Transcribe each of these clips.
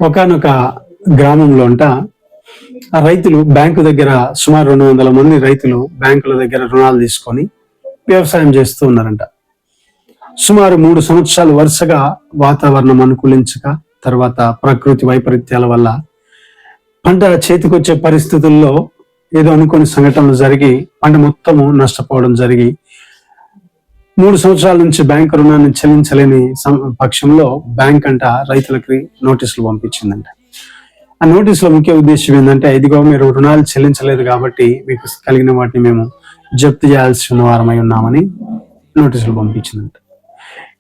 ఒకానొక గ్రామంలో అంట ఆ రైతులు బ్యాంకు దగ్గర సుమారు 200 మంది రైతులు బ్యాంకుల దగ్గర రుణాలు తీసుకొని వ్యవసాయం చేస్తూ ఉన్నారంట. సుమారు 3 సంవత్సరాలు వరుసగా వాతావరణం అనుకూలించక, తర్వాత ప్రకృతి వైపరీత్యాల వల్ల పంట చేతికొచ్చే పరిస్థితుల్లో ఏదో అనుకోని సంఘటనలు జరిగి పంట మొత్తము నష్టపోవడం జరిగి 3 సంవత్సరాల నుంచి బ్యాంకు రుణాన్ని చెల్లించలేని పక్షంలో బ్యాంక్ అంట రైతులకి నోటీసులు పంపించిందంట. ఆ నోటీసులో ముఖ్య ఉద్దేశం ఏంటంటే, ఇదిగో మీరు రుణాలు చెల్లించలేదు కాబట్టి మీకు కలిగిన వాటిని మేము జప్తు చేయాల్సిన వారమై ఉన్నామని నోటీసులు పంపించిందంట.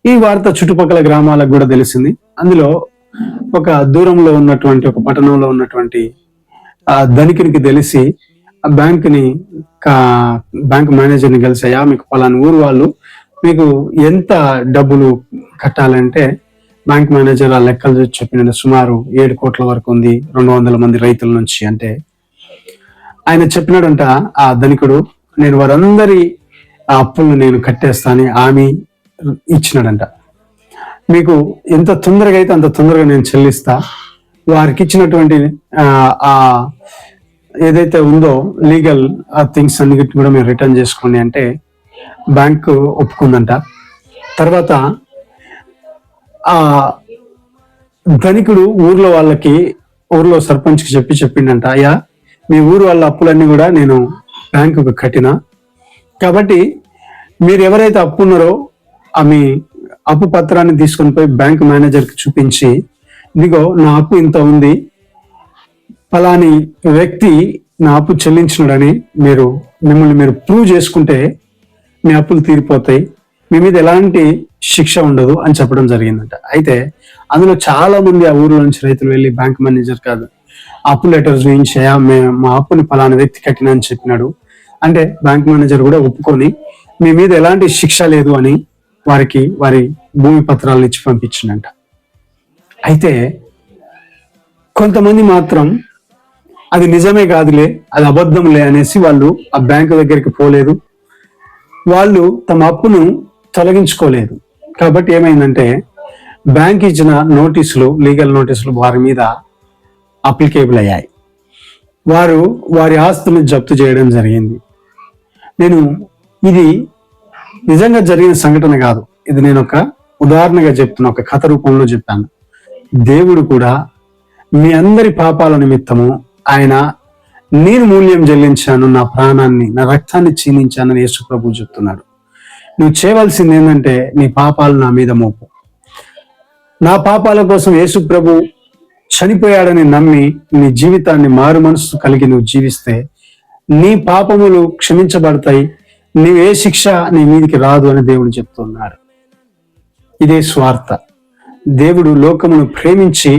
ఈ వార్త చుట్టుపక్కల గ్రామాలకు కూడా తెలిసింది. అందులో ఒక దూరంలో ఉన్నటువంటి ఒక పట్టణంలో ఉన్నటువంటి ఆ ధనికునికి తెలిసి ఆ బ్యాంక్ మేనేజర్ని కలిసి, అయ్యా మీకు పలానా ఊరు వాళ్ళు మీకు ఎంత డబ్బులు కట్టాలంటే బ్యాంక్ మేనేజర్ ఆ లెక్కలు చెప్పిన సుమారు 7 కోట్ల వరకు ఉంది 200 మంది రైతుల నుంచి. అంటే ఆయన చెప్పినాడంట ఆ ధనికుడు, నేను వారందరి ఆ అప్పులను నేను కట్టేస్తానని హామీ ఇచ్చినాడంట. మీకు ఎంత తొందరగా అయితే అంత తొందరగా నేను చెల్లిస్తా, వారికి ఇచ్చినటువంటి ఆ ఏదైతే ఉందో లీగల్ థింగ్స్ అన్నిటి కూడా మీరు రిటర్న్ చేసుకోండి అంటే బ్యాంకు ఒప్పుకుందంట. తర్వాత ఆ ధనికుడు ఊర్లో సర్పంచ్కి చెప్పిండంట, అయ్యా మీ ఊరు వాళ్ళ అప్పులన్నీ కూడా నేను బ్యాంకుకు కట్టినా, కాబట్టి మీరు ఎవరైతే అప్పు ఉన్నారో మీ అప్పు పత్రాన్ని తీసుకొని పోయి బ్యాంక్ మేనేజర్కి చూపించి, ఇదిగో నా అప్పు ఇంత ఉంది, ఫలాని వ్యక్తి నా అప్పు చెల్లించినాడని మిమ్మల్ని మీరు ప్రూవ్ చేసుకుంటే మీ అప్పులు తీరిపోతాయి, మీ మీద ఎలాంటి శిక్ష ఉండదు అని చెప్పడం జరిగిందంట. అయితే అందులో చాలా మంది ఆ ఊర్లో నుంచి రైతులు వెళ్ళి బ్యాంక్ మేనేజర్ కాదు అప్పు లెటర్ చూపించి, మా అప్పుని ఫలానా వ్యక్తి కట్టినా అని చెప్పినాడు అంటే బ్యాంక్ మేనేజర్ కూడా ఒప్పుకొని మీ మీద ఎలాంటి శిక్ష లేదు అని వారి భూమి పత్రాలను ఇచ్చి పంపించిందంట. అయితే కొంతమంది మాత్రం అది నిజమే కాదులే, అది అబద్ధంలే అనేసి వాళ్ళు ఆ బ్యాంకు దగ్గరికి పోలేదు, వాళ్ళు తమ అప్పును తొలగించుకోలేదు. కాబట్టి ఏమైందంటే బ్యాంక్ ఇచ్చిన లీగల్ నోటీసులు వారి మీద అప్లికేబుల్ అయ్యాయి. వారి ఆస్తులను జప్తు చేయడం జరిగింది. ఇది నిజంగా జరిగిన సంఘటన కాదు, ఇది నేను ఒక ఉదాహరణగా చెప్తున్నా, ఒక కథ రూపంలో చెప్పాను. దేవుడు కూడా మీ అందరి పాపాల నిమిత్తము ఆయన నేను మూల్యం చెల్లించాను, నా ప్రాణాన్ని నా రక్తాన్ని క్షీణించానని యేసు ప్రభు చెప్తున్నాడు. నువ్వు చేయవలసింది ఏంటంటే నీ పాపాలు నా మీద మోపు. నా పాపాల కోసం యేసు ప్రభు చనిపోయాడని నమ్మి నీ జీవితాన్ని మారు మనసు కలిగి నువ్వు జీవిస్తే నీ పాపములు క్షమించబడతాయి, నీవే శిక్ష నీ మీదికి రాదు అని దేవుడు చెప్తున్నాడు. ఇదే స్వార్థ. దేవుడు లోకమును ప్రేమించి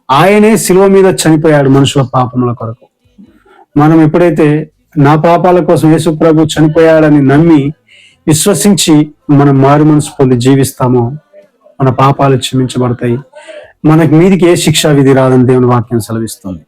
ఆయనే శిలువ మీద చనిపోయాడు మనుషుల పాపముల కొరకు. మనం ఎప్పుడైతే నా పాపాల కోసం యేసు ప్రభు చనిపోయాడని నమ్మి విశ్వసించి మనం మారు మనసు పొంది జీవిస్తామో మన పాపాలు క్షమించబడతాయి, మనకి మీదికి ఏ శిక్షా విధి రాదని దేవుని వాక్యం సెలవిస్తుంది.